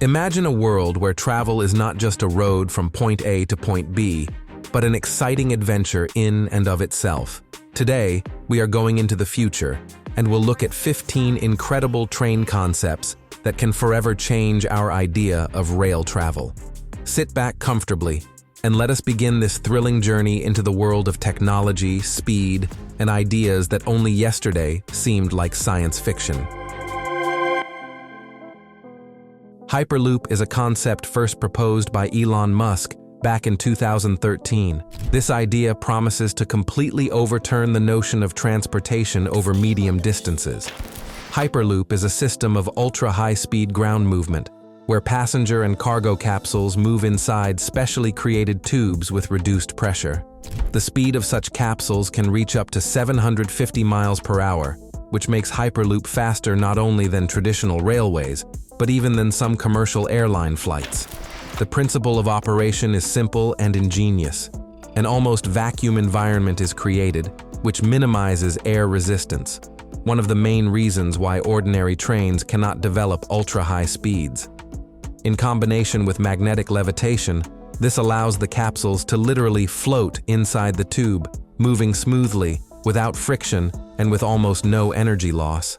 Imagine a world where travel is not just a road from point A to point B, but an exciting adventure in and of itself. Today, we are going into the future, and we'll look at 15 incredible train concepts that can forever change our idea of rail travel. Sit back comfortably, and let us begin this thrilling journey into the world of technology, speed, and ideas that only yesterday seemed like science fiction. Hyperloop is a concept first proposed by Elon Musk back in 2013. This idea promises to completely overturn the notion of transportation over medium distances. Hyperloop is a system of ultra-high-speed ground movement, where passenger and cargo capsules move inside specially created tubes with reduced pressure. The speed of such capsules can reach up to 750 miles per hour, which makes Hyperloop faster not only than traditional railways, but even than some commercial airline flights. The principle of operation is simple and ingenious. An almost vacuum environment is created, which minimizes air resistance, one of the main reasons why ordinary trains cannot develop ultra-high speeds. In combination with magnetic levitation, this allows the capsules to literally float inside the tube, moving smoothly, without friction, and with almost no energy loss.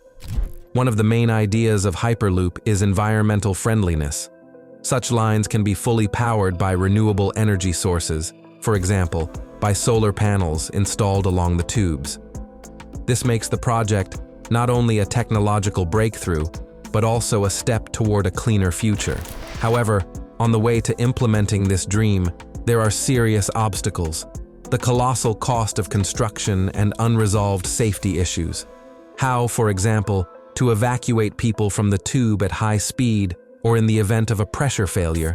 One of the main ideas of Hyperloop is environmental friendliness. Such lines can be fully powered by renewable energy sources, for example, by solar panels installed along the tubes. This makes the project not only a technological breakthrough, but also a step toward a cleaner future. However, on the way to implementing this dream, there are serious obstacles: the colossal cost of construction and unresolved safety issues. How, for example, to evacuate people from the tube at high speed or in the event of a pressure failure.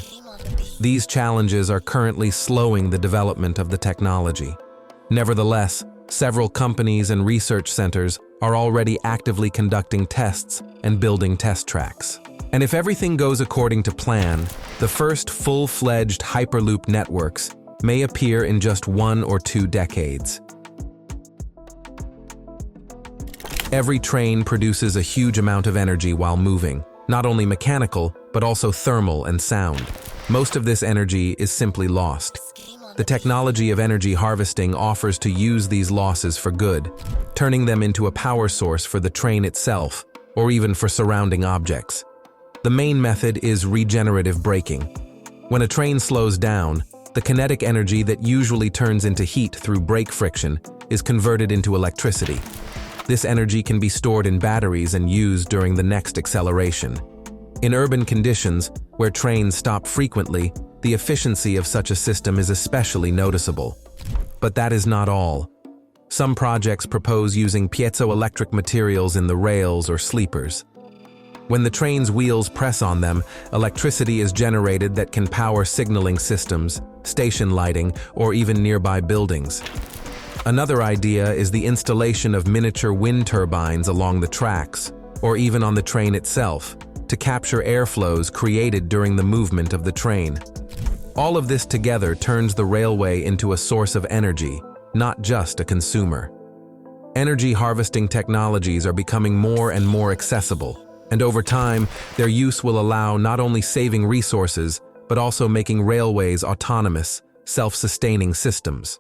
These challenges are currently slowing the development of the technology. Nevertheless, several companies and research centers are already actively conducting tests and building test tracks. And if everything goes according to plan, the first full-fledged Hyperloop networks may appear in just 1 or 2 decades. Every train produces a huge amount of energy while moving, not only mechanical, but also thermal and sound. Most of this energy is simply lost. The technology of energy harvesting offers to use these losses for good, turning them into a power source for the train itself, or even for surrounding objects. The main method is regenerative braking. When a train slows down, the kinetic energy that usually turns into heat through brake friction is converted into electricity. This energy can be stored in batteries and used during the next acceleration. In urban conditions, where trains stop frequently, the efficiency of such a system is especially noticeable. But that is not all. Some projects propose using piezoelectric materials in the rails or sleepers. When the train's wheels press on them, electricity is generated that can power signaling systems, station lighting, or even nearby buildings. Another idea is the installation of miniature wind turbines along the tracks, or even on the train itself, to capture airflows created during the movement of the train. All of this together turns the railway into a source of energy, not just a consumer. Energy harvesting technologies are becoming more and more accessible, and over time, their use will allow not only saving resources, but also making railways autonomous, self-sustaining systems.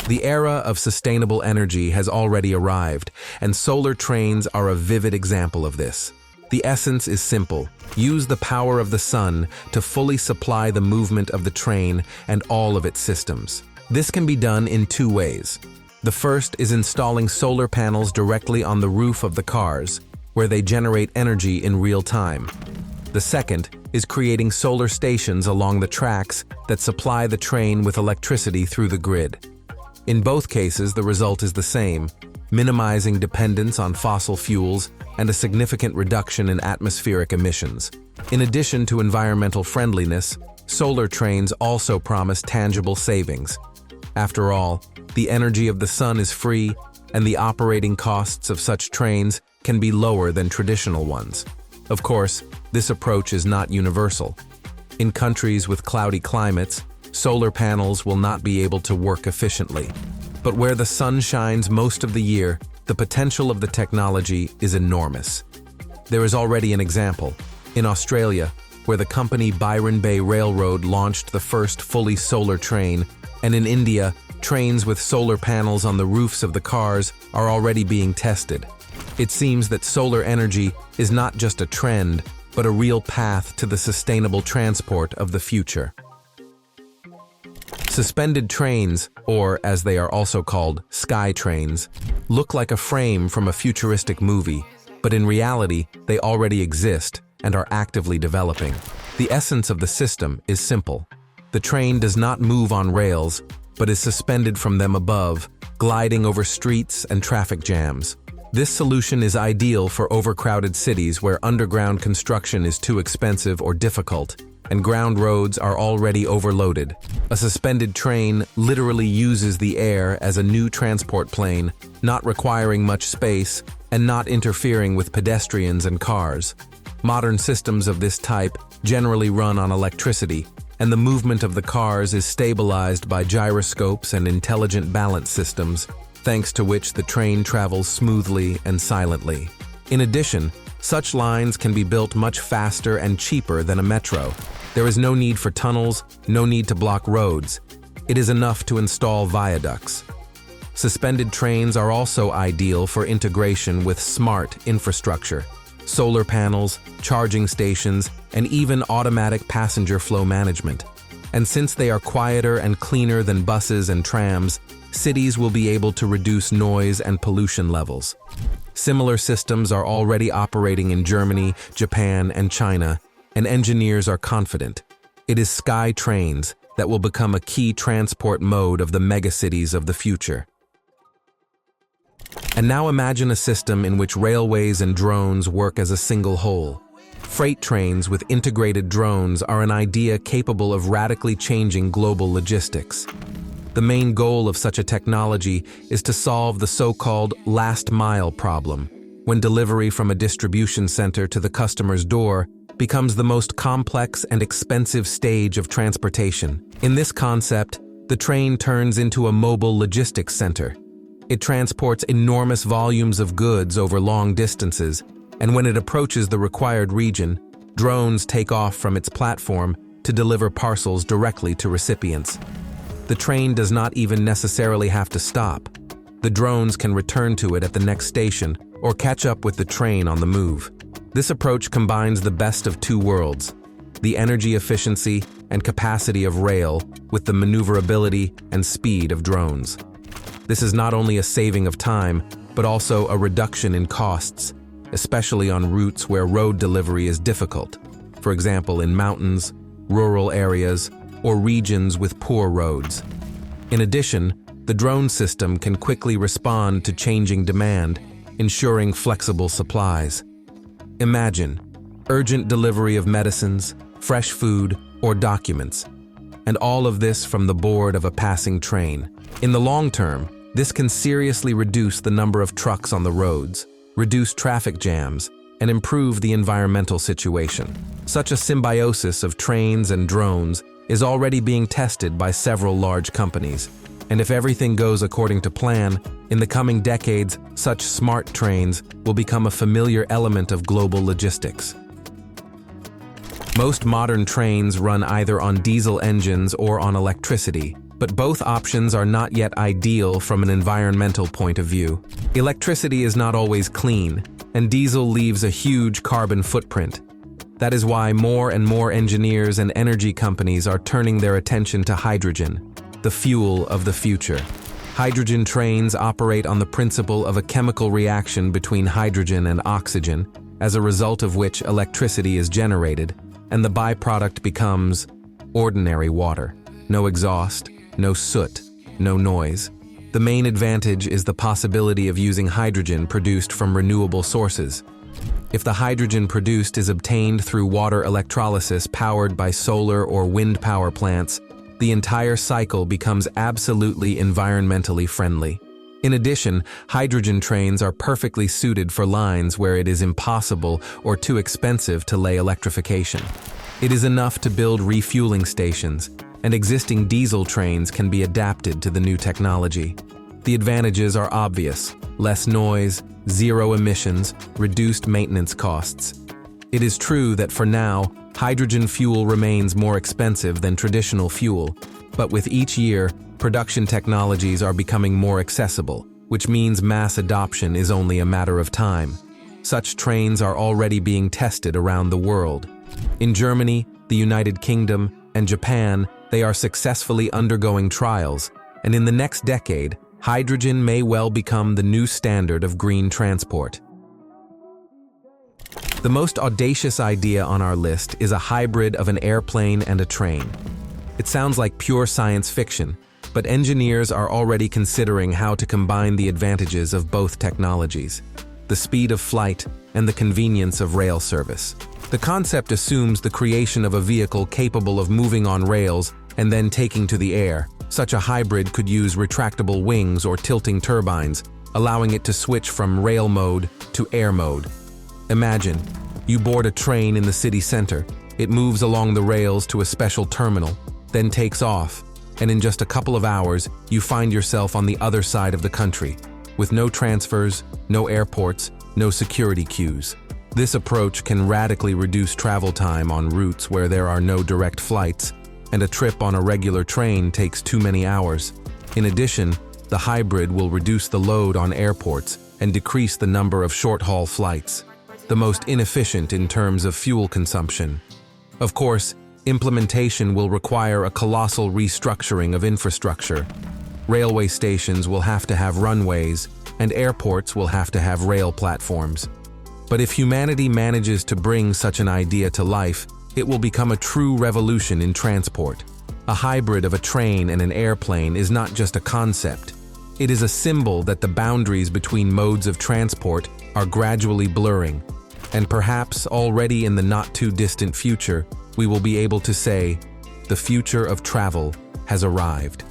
The era of sustainable energy has already arrived, and solar trains are a vivid example of this. The essence is simple: use the power of the sun to fully supply the movement of the train and all of its systems. This can be done in 2 ways. The first is installing solar panels directly on the roof of the cars, where they generate energy in real time. The second is creating solar stations along the tracks that supply the train with electricity through the grid. In both cases, the result is the same: minimizing dependence on fossil fuels and a significant reduction in atmospheric emissions. In addition to environmental friendliness, solar trains also promise tangible savings. After all, the energy of the sun is free, and the operating costs of such trains can be lower than traditional ones. Of course, this approach is not universal. In countries with cloudy climates, solar panels will not be able to work efficiently. But where the sun shines most of the year, the potential of the technology is enormous. There is already an example. In Australia, where the company Byron Bay Railroad launched the first fully solar train, and in India, trains with solar panels on the roofs of the cars are already being tested. It seems that solar energy is not just a trend, but a real path to the sustainable transport of the future. Suspended trains, or as they are also called, sky trains, look like a frame from a futuristic movie, but in reality, they already exist and are actively developing. The essence of the system is simple. The train does not move on rails, but is suspended from them above, gliding over streets and traffic jams. This solution is ideal for overcrowded cities where underground construction is too expensive or difficult, and ground roads are already overloaded. A suspended train literally uses the air as a new transport plane, not requiring much space and not interfering with pedestrians and cars. Modern systems of this type generally run on electricity, and the movement of the cars is stabilized by gyroscopes and intelligent balance systems, thanks to which the train travels smoothly and silently. In addition, such lines can be built much faster and cheaper than a metro. There is no need for tunnels, no need to block roads. It is enough to install viaducts. Suspended trains are also ideal for integration with smart infrastructure, solar panels, charging stations, and even automatic passenger flow management. And since they are quieter and cleaner than buses and trams, cities will be able to reduce noise and pollution levels. Similar systems are already operating in Germany, Japan, and China, and engineers are confident. It is sky trains that will become a key transport mode of the megacities of the future. And now imagine a system in which railways and drones work as a single whole. Freight trains with integrated drones are an idea capable of radically changing global logistics. The main goal of such a technology is to solve the so-called last mile problem, when delivery from a distribution center to the customer's door becomes the most complex and expensive stage of transportation. In this concept, the train turns into a mobile logistics center. It transports enormous volumes of goods over long distances, and when it approaches the required region, drones take off from its platform to deliver parcels directly to recipients. The train does not even necessarily have to stop. The drones can return to it at the next station or catch up with the train on the move. This approach combines the best of two worlds, the energy efficiency and capacity of rail with the maneuverability and speed of drones. This is not only a saving of time, but also a reduction in costs, especially on routes where road delivery is difficult, for example in mountains, rural areas, or regions with poor roads. In addition, the drone system can quickly respond to changing demand, ensuring flexible supplies. Imagine urgent delivery of medicines, fresh food, or documents, and all of this from the board of a passing train. In the long term, this can seriously reduce the number of trucks on the roads, reduce traffic jams, and improve the environmental situation. Such a symbiosis of trains and drones is already being tested by several large companies, and if everything goes according to plan, in the coming decades, such smart trains will become a familiar element of global logistics. Most modern trains run either on diesel engines or on electricity, but both options are not yet ideal from an environmental point of view. Electricity is not always clean, and diesel leaves a huge carbon footprint. That is why more and more engineers and energy companies are turning their attention to hydrogen, the fuel of the future. Hydrogen trains operate on the principle of a chemical reaction between hydrogen and oxygen, as a result of which electricity is generated, and the byproduct becomes ordinary water. No exhaust, no soot, no noise. The main advantage is the possibility of using hydrogen produced from renewable sources. If the hydrogen produced is obtained through water electrolysis powered by solar or wind power plants, the entire cycle becomes absolutely environmentally friendly. In addition, hydrogen trains are perfectly suited for lines where it is impossible or too expensive to lay electrification. It is enough to build refueling stations, and existing diesel trains can be adapted to the new technology. The advantages are obvious: less noise, zero emissions, reduced maintenance costs. It is true that for now, hydrogen fuel remains more expensive than traditional fuel, but with each year, production technologies are becoming more accessible, which means mass adoption is only a matter of time. Such trains are already being tested around the world. In Germany, the United Kingdom, and Japan, they are successfully undergoing trials, and in the next decade, hydrogen may well become the new standard of green transport. The most audacious idea on our list is a hybrid of an airplane and a train. It sounds like pure science fiction, but engineers are already considering how to combine the advantages of both technologies, the speed of flight and the convenience of rail service. The concept assumes the creation of a vehicle capable of moving on rails and then taking to the air. Such a hybrid could use retractable wings or tilting turbines, allowing it to switch from rail mode to air mode. Imagine, you board a train in the city center, it moves along the rails to a special terminal, then takes off, and in just a couple of hours, you find yourself on the other side of the country, with no transfers, no airports, no security queues. This approach can radically reduce travel time on routes where there are no direct flights, and a trip on a regular train takes too many hours. In addition, the hybrid will reduce the load on airports and decrease the number of short-haul flights, the most inefficient in terms of fuel consumption. Of course, implementation will require a colossal restructuring of infrastructure. Railway stations will have to have runways, and airports will have to have rail platforms. But if humanity manages to bring such an idea to life, it will become a true revolution in transport. A hybrid of a train and an airplane is not just a concept. It is a symbol that the boundaries between modes of transport are gradually blurring, and perhaps already in the not-too-distant future, we will be able to say, the future of travel has arrived.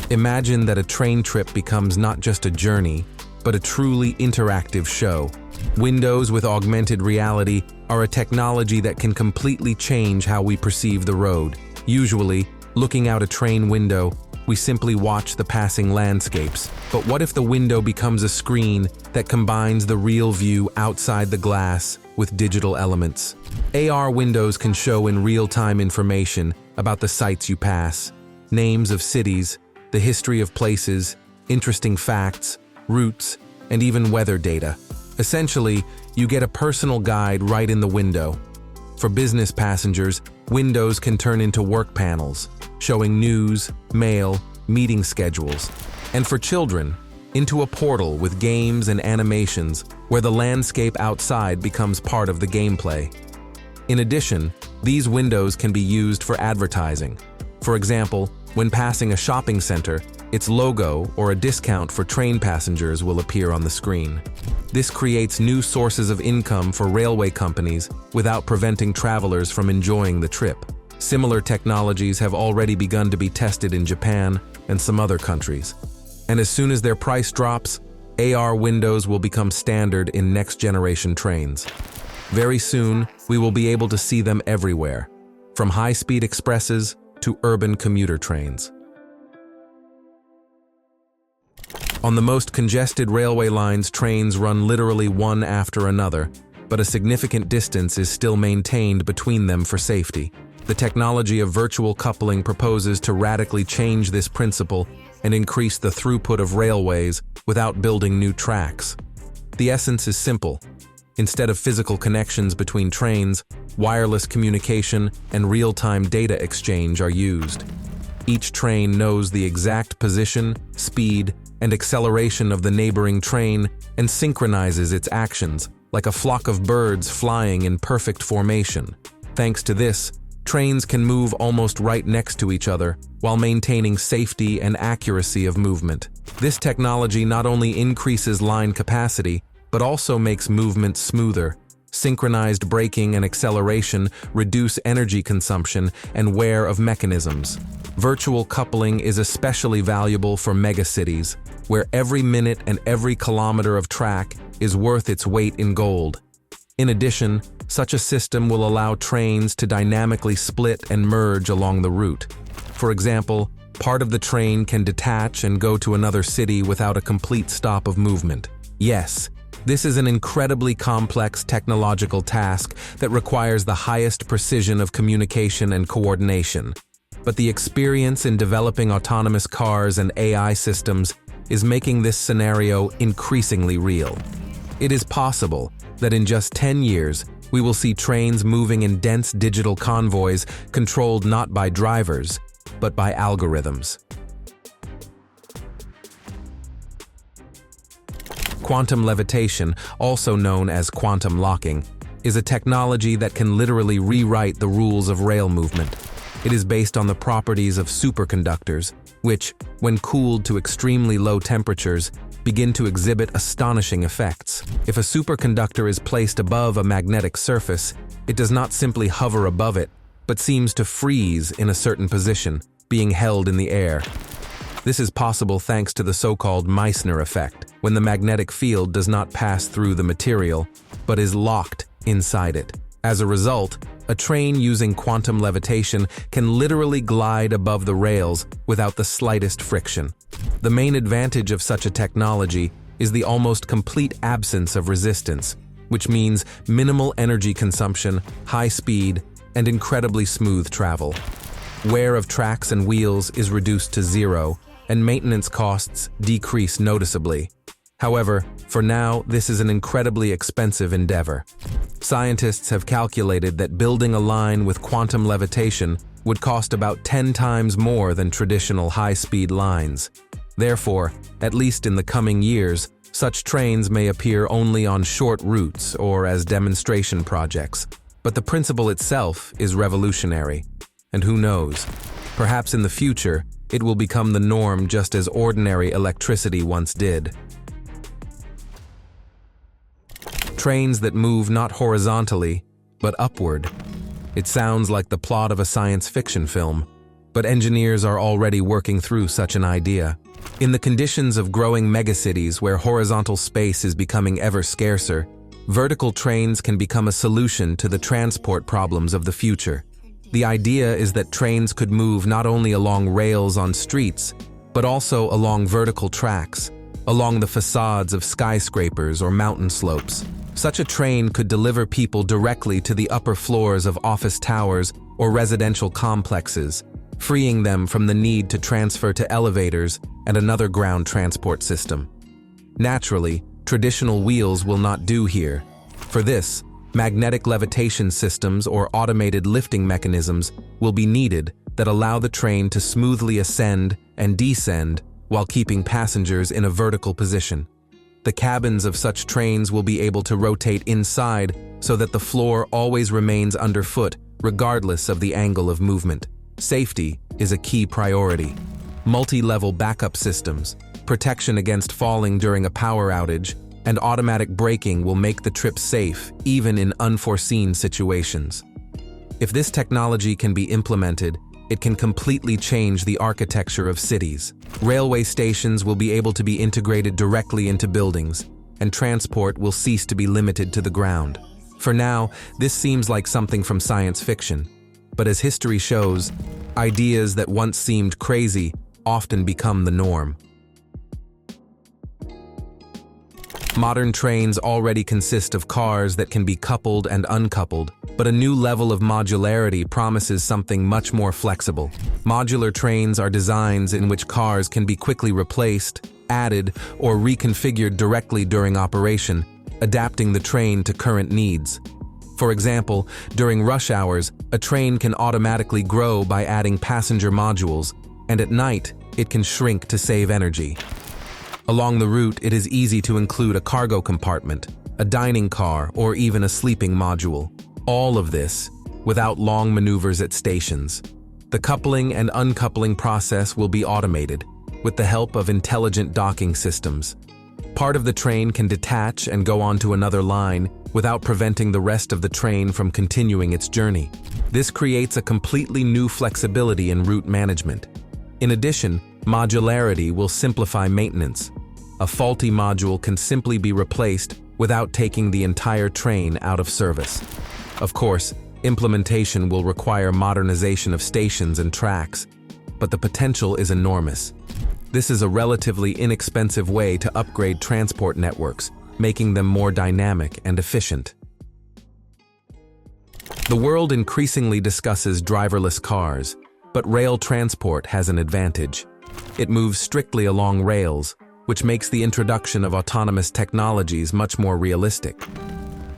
Imagine that a train trip becomes not just a journey, but a truly interactive show. Windows with augmented reality are a technology that can completely change how we perceive the road. Usually, looking out a train window, we simply watch the passing landscapes. But what if the window becomes a screen that combines the real view outside the glass with digital elements? AR windows can show in real-time information about the sights you pass, names of cities, the history of places, interesting facts, routes, and even weather data. Essentially, you get a personal guide right in the window. For business passengers, windows can turn into work panels, showing news, mail, meeting schedules. And for children, into a portal with games and animations where the landscape outside becomes part of the gameplay. In addition, these windows can be used for advertising. For example, when passing a shopping center, its logo or a discount for train passengers will appear on the screen. This creates new sources of income for railway companies without preventing travelers from enjoying the trip. Similar technologies have already begun to be tested in Japan and some other countries. And as soon as their price drops, AR windows will become standard in next-generation trains. Very soon, we will be able to see them everywhere, from high-speed expresses to urban commuter trains. On the most congested railway lines, trains run literally one after another, but a significant distance is still maintained between them for safety. The technology of virtual coupling proposes to radically change this principle and increase the throughput of railways without building new tracks. The essence is simple. Instead of physical connections between trains, wireless communication and real-time data exchange are used. Each train knows the exact position, speed, and acceleration of the neighboring train and synchronizes its actions like a flock of birds flying in perfect formation. Thanks to this, trains can move almost right next to each other while maintaining safety and accuracy of movement. This technology not only increases line capacity, but also makes movement smoother. Synchronized braking and acceleration reduce energy consumption and wear of mechanisms. Virtual coupling is especially valuable for megacities, where every minute and every kilometer of track is worth its weight in gold. In addition, such a system will allow trains to dynamically split and merge along the route. For example, part of the train can detach and go to another city without a complete stop of movement. Yes, This is an incredibly complex technological task that requires the highest precision of communication and coordination. But the experience in developing autonomous cars and AI systems is making this scenario increasingly real. It is possible that in just 10 years, we will see trains moving in dense digital convoys controlled not by drivers, but by algorithms. Quantum levitation, also known as quantum locking, is a technology that can literally rewrite the rules of rail movement. It is based on the properties of superconductors, which, when cooled to extremely low temperatures, begin to exhibit astonishing effects. If a superconductor is placed above a magnetic surface, it does not simply hover above it, but seems to freeze in a certain position, being held in the air. This is possible thanks to the so-called Meissner effect, when the magnetic field does not pass through the material, but is locked inside it. As a result, a train using quantum levitation can literally glide above the rails without the slightest friction. The main advantage of such a technology is the almost complete absence of resistance, which means minimal energy consumption, high speed, and incredibly smooth travel. Wear of tracks and wheels is reduced to zero, and maintenance costs decrease noticeably. However, for now, this is an incredibly expensive endeavor. Scientists have calculated that building a line with quantum levitation would cost about 10 times more than traditional high-speed lines. Therefore, at least in the coming years, such trains may appear only on short routes or as demonstration projects. But the principle itself is revolutionary. And who knows, perhaps in the future, it will become the norm just as ordinary electricity once did. Trains that move not horizontally, but upward. It sounds like the plot of a science fiction film, but engineers are already working through such an idea. In the conditions of growing megacities where horizontal space is becoming ever scarcer, vertical trains can become a solution to the transport problems of the future. The idea is that trains could move not only along rails on streets, but also along vertical tracks, along the facades of skyscrapers or mountain slopes. Such a train could deliver people directly to the upper floors of office towers or residential complexes, freeing them from the need to transfer to elevators and another ground transport system. Naturally, traditional wheels will not do here. For this, magnetic levitation systems or automated lifting mechanisms will be needed that allow the train to smoothly ascend and descend while keeping passengers in a vertical position. The cabins of such trains will be able to rotate inside so that the floor always remains underfoot, regardless of the angle of movement. Safety is a key priority. Multi-level backup systems, protection against falling during a power outage, and automatic braking will make the trip safe, even in unforeseen situations. If this technology can be implemented, it can completely change the architecture of cities. Railway stations will be able to be integrated directly into buildings, and transport will cease to be limited to the ground. For now, this seems like something from science fiction, but as history shows, ideas that once seemed crazy often become the norm. Modern trains already consist of cars that can be coupled and uncoupled, but a new level of modularity promises something much more flexible. Modular trains are designs in which cars can be quickly replaced, added, or reconfigured directly during operation, adapting the train to current needs. For example, during rush hours, a train can automatically grow by adding passenger modules, and at night, it can shrink to save energy. Along the route, it is easy to include a cargo compartment, a dining car, or even a sleeping module. All of this without long maneuvers at stations. The coupling and uncoupling process will be automated with the help of intelligent docking systems. Part of the train can detach and go onto another line without preventing the rest of the train from continuing its journey. This creates a completely new flexibility in route management. In addition, modularity will simplify maintenance. A faulty module can simply be replaced without taking the entire train out of service. Of course, implementation will require modernization of stations and tracks, but the potential is enormous. This is a relatively inexpensive way to upgrade transport networks, making them more dynamic and efficient. The world increasingly discusses driverless cars, but rail transport has an advantage. It moves strictly along rails, which makes the introduction of autonomous technologies much more realistic.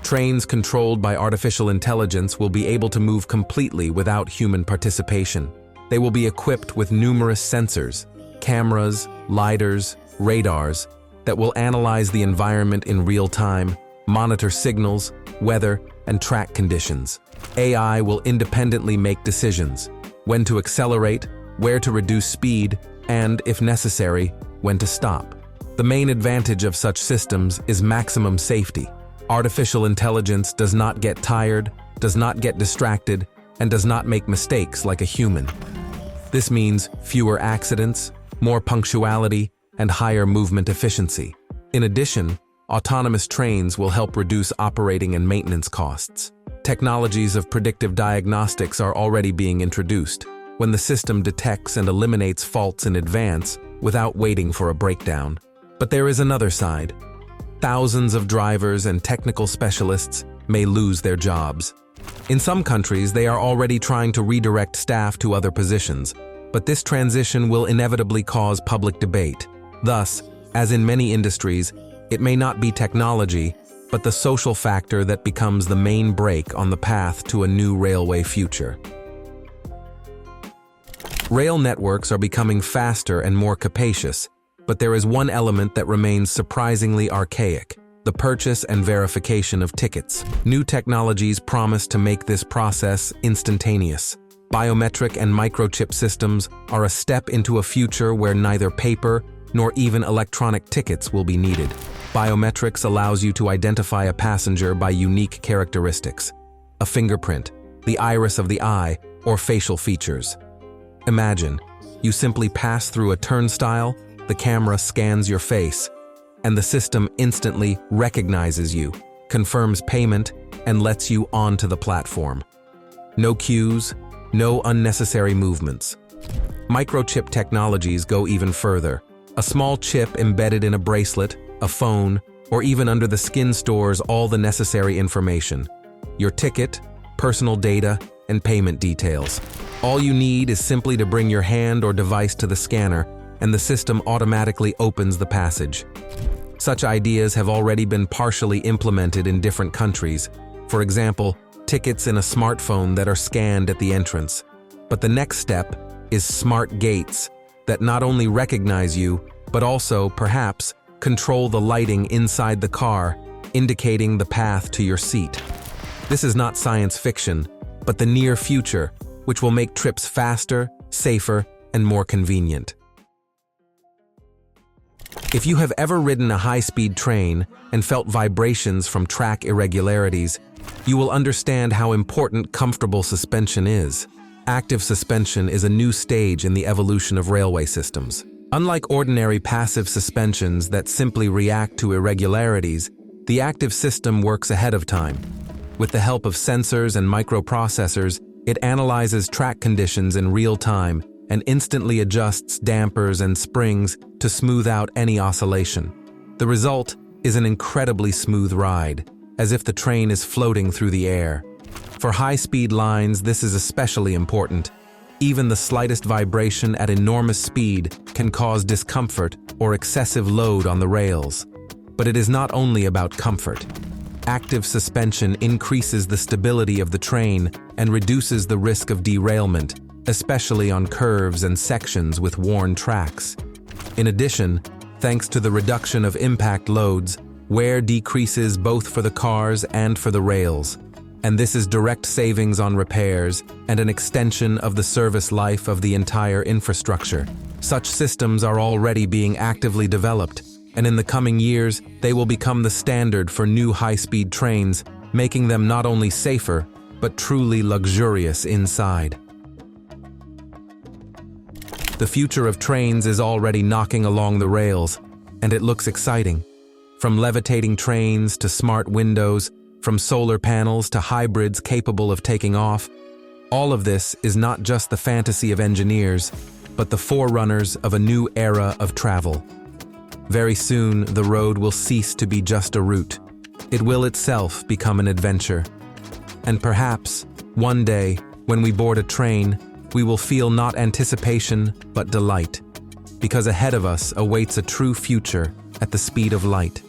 Trains controlled by artificial intelligence will be able to move completely without human participation. They will be equipped with numerous sensors, cameras, lidars, radars, that will analyze the environment in real time, monitor signals, weather, and track conditions. AI will independently make decisions, when to accelerate, where to reduce speed, and, if necessary, when to stop. The main advantage of such systems is maximum safety. Artificial intelligence does not get tired, does not get distracted, and does not make mistakes like a human. This means fewer accidents, more punctuality, and higher movement efficiency. In addition, autonomous trains will help reduce operating and maintenance costs. Technologies of predictive diagnostics are already being introduced, when the system detects and eliminates faults in advance without waiting for a breakdown. But there is another side. Thousands of drivers and technical specialists may lose their jobs. In some countries, they are already trying to redirect staff to other positions, but this transition will inevitably cause public debate. Thus, as in many industries, it may not be technology, but the social factor that becomes the main brake on the path to a new railway future. Rail networks are becoming faster and more capacious, but there is one element that remains surprisingly archaic: the purchase and verification of tickets. New technologies promise to make this process instantaneous. Biometric and microchip systems are a step into a future where neither paper nor even electronic tickets will be needed. Biometrics allows you to identify a passenger by unique characteristics: a fingerprint, the iris of the eye, or facial features. Imagine, you simply pass through a turnstile, the camera scans your face, and the system instantly recognizes you, confirms payment, and lets you onto the platform. No queues, no unnecessary movements. Microchip technologies go even further. A small chip embedded in a bracelet, a phone, or even under the skin stores all the necessary information: your ticket, personal data, and payment details. All you need is simply to bring your hand or device to the scanner, and the system automatically opens the passage. Such ideas have already been partially implemented in different countries. For example, tickets in a smartphone that are scanned at the entrance. But the next step is smart gates that not only recognize you, but also, perhaps, control the lighting inside the car, indicating the path to your seat. This is not science fiction, but the near future, which will make trips faster, safer, and more convenient. If you have ever ridden a high-speed train and felt vibrations from track irregularities, you will understand how important comfortable suspension is. Active suspension is a new stage in the evolution of railway systems. Unlike ordinary passive suspensions that simply react to irregularities, the active system works ahead of time. With the help of sensors and microprocessors, it analyzes track conditions in real time and instantly adjusts dampers and springs to smooth out any oscillation. The result is an incredibly smooth ride, as if the train is floating through the air. For high-speed lines, this is especially important. Even the slightest vibration at enormous speed can cause discomfort or excessive load on the rails. But it is not only about comfort. Active suspension increases the stability of the train and reduces the risk of derailment, especially on curves and sections with worn tracks. In addition, thanks to the reduction of impact loads, wear decreases both for the cars and for the rails. And this is direct savings on repairs and an extension of the service life of the entire infrastructure. Such systems are already being actively developed, and in the coming years, they will become the standard for new high-speed trains, making them not only safer, but truly luxurious inside. The future of trains is already knocking along the rails, and it looks exciting. From levitating trains to smart windows, from solar panels to hybrids capable of taking off, all of this is not just the fantasy of engineers, but the forerunners of a new era of travel. Very soon, the road will cease to be just a route. It will itself become an adventure. And perhaps, one day, when we board a train, we will feel not anticipation, but delight. Because ahead of us awaits a true future at the speed of light.